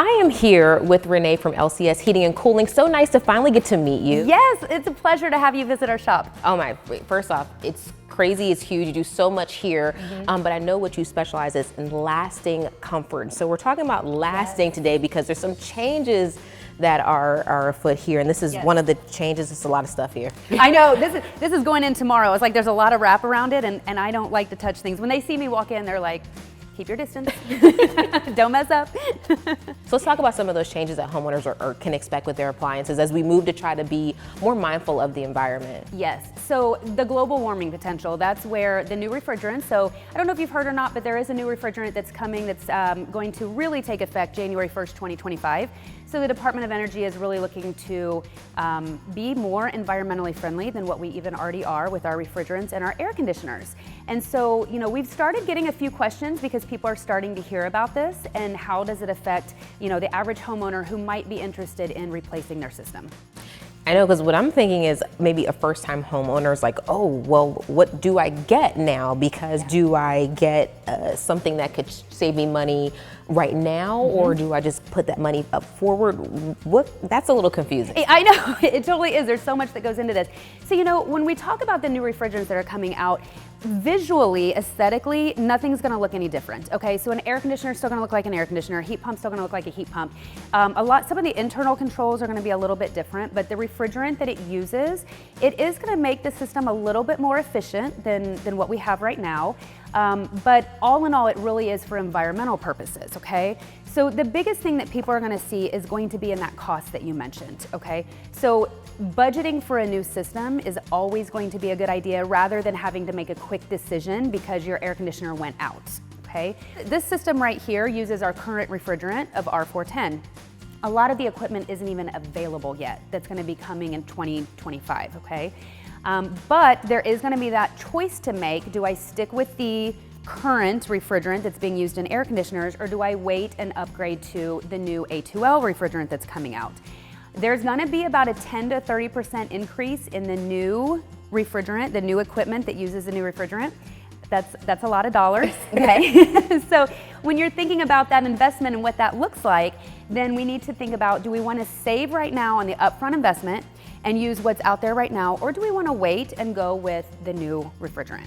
I am here with Renee from LCS Heating and Cooling. So nice to finally get to meet you. Yes, it's a pleasure to have you visit our shop. Oh my, first off, it's crazy, it's huge, you do so much here, but I know what you specialize is in lasting comfort. So we're talking about lasting today because there's some changes that are afoot here, and this is one of the changes. It's a lot of stuff here. I know, this is going in tomorrow. It's like there's a lot of wrap around it, and I don't like to touch things. When they see me walk in, they're like, keep your distance, don't mess up. So let's talk about some of those changes that homeowners can expect with their appliances as we move to try to be more mindful of the environment. Yes, so the global warming potential, that's where the new refrigerant, so I don't know if you've heard or not, but there is a new refrigerant that's coming that's going to really take effect January 1st, 2025. So the Department of Energy is really looking to be more environmentally friendly than what we even already are with our refrigerants and our air conditioners. And so, you know, we've started getting a few questions because people are starting to hear about this and how does it affect, you know, the average homeowner who might be interested in replacing their system. I know, because what I'm thinking is maybe a first-time homeowner is like, oh, well, what do I get now? Because do I get something that could save me money right now, or do I just put that money up forward? That's a little confusing. I know, it totally is. There's so much that goes into this. So, you know, when we talk about the new refrigerants that are coming out, visually, aesthetically, nothing's gonna look any different, okay? So an air conditioner is still gonna look like an air conditioner, a heat pump's still gonna look like a heat pump. Some of the internal controls are gonna be a little bit different, but the refrigerant that it uses, it is gonna make the system a little bit more efficient than what we have right now. But all in all, it really is for environmental purposes, okay? So the biggest thing that people are gonna see is going to be in that cost that you mentioned, okay? So budgeting for a new system is always going to be a good idea rather than having to make a quick decision because your air conditioner went out, okay? This system right here uses our current refrigerant of R410. A lot of the equipment isn't even available yet. That's gonna be coming in 2025, okay? But there is gonna be that choice to make. Do I stick with the current refrigerant that's being used in air conditioners, or do I wait and upgrade to the new A2L refrigerant that's coming out? There's gonna be about a 10 to 30% increase in the new refrigerant, the new equipment that uses the new refrigerant. That's a lot of dollars, okay? So when you're thinking about that investment and what that looks like, then we need to think about, do we wanna save right now on the upfront investment and use what's out there right now, or do we wanna wait and go with the new refrigerant?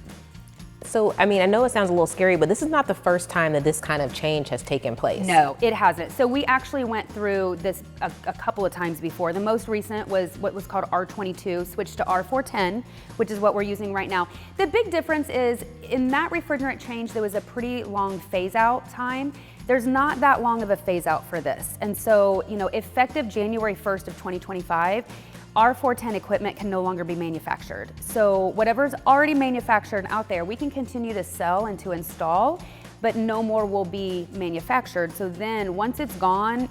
So, I mean, I know it sounds a little scary, but this is not the first time that this kind of change has taken place. No, it hasn't. So we actually went through this a couple of times before. The most recent was what was called R22, switched to R410, which is what we're using right now. The big difference is in that refrigerant change, there was a pretty long phase out time. There's not that long of a phase out for this. And so, you know, effective January 1st of 2025, R410 equipment can no longer be manufactured. So whatever's already manufactured out there, we can continue to sell and to install, but no more will be manufactured. So then once it's gone,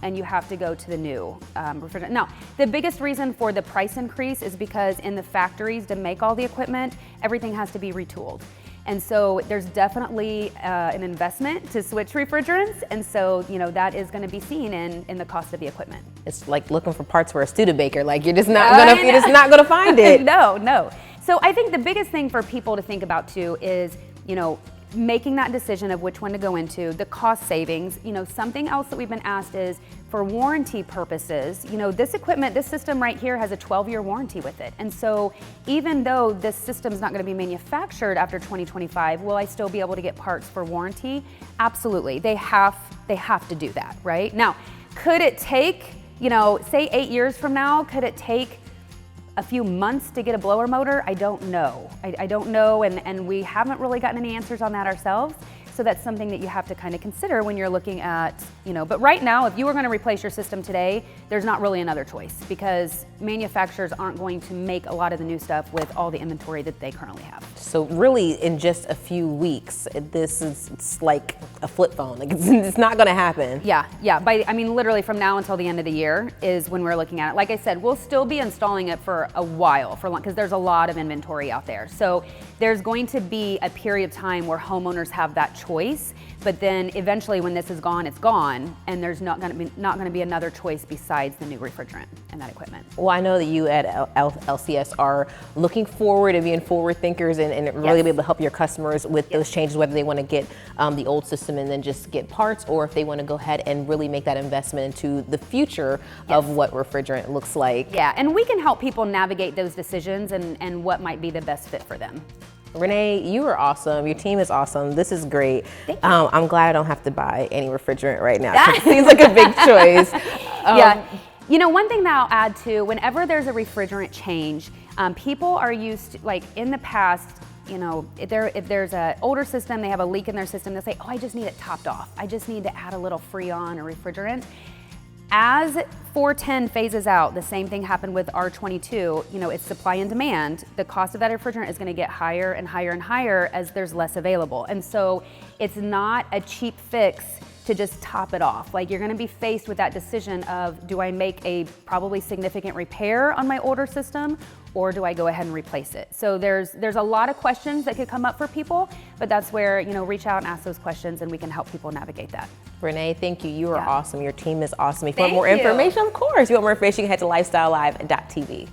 and you have to go to the new refrigerant. Now, the biggest reason for the price increase is because in the factories to make all the equipment, everything has to be retooled. And so there's definitely an investment to switch refrigerants, and so, you know, that is going to be seen in the cost of the equipment. It's like looking for parts for a Studebaker. Like you're just not gonna find it. No. So I think the biggest thing for people to think about too is, you know, making that decision of which one to go into, the cost savings. You know, something else that we've been asked is for warranty purposes, you know, this equipment, this system right here has a 12-year warranty with it. And so even though this system's not gonna be manufactured after 2025, will I still be able to get parts for warranty? Absolutely, they have to do that, right? Now, could it take, you know, say 8 years from now, could it take a few months to get a blower motor? I don't know. I don't know, and we haven't really gotten any answers on that ourselves. So that's something that you have to kind of consider when you're looking at, you know, but right now, if you were going to replace your system today, there's not really another choice because manufacturers aren't going to make a lot of the new stuff with all the inventory that they currently have. So really, in just a few weeks, it's like a flip phone. Like it's not going to happen. Yeah. I mean, literally from now until the end of the year is when we're looking at it. Like I said, we'll still be installing it for a while, because there's a lot of inventory out there. So there's going to be a period of time where homeowners have that choice, but then eventually when this is gone, it's gone, and there's not going to be another choice besides the new refrigerant and that equipment. Well, I know that you at LCS are looking forward and being forward thinkers and really be able to help your customers with those changes, whether they want to get the old system and then just get parts, or if they want to go ahead and really make that investment into the future of what refrigerant looks like. Yeah, and we can help people navigate those decisions and what might be the best fit for them. Renee, you are awesome. Your team is awesome. This is great. Thank you. I'm glad I don't have to buy any refrigerant right now. It seems like a big choice. Yeah. You know, one thing that I'll add too, whenever there's a refrigerant change, people are used to, like in the past, you know, if there's an older system, they have a leak in their system, they'll say, oh, I just need it topped off. I just need to add a little Freon or refrigerant. As 410 phases out, the same thing happened with R22, you know, it's supply and demand. The cost of that refrigerant is going to get higher and higher and higher as there's less available. And so it's not a cheap fix to just top it off. Like, you're going to be faced with that decision of, do I make a probably significant repair on my older system, or do I go ahead and replace it? So there's a lot of questions that could come up for people, but that's where, you know, reach out and ask those questions and we can help people navigate that. Renee, thank you. You are awesome. Your team is awesome. If you want Thank more you. information, of course, you want more information, you can head to Life.Style.Live.tv.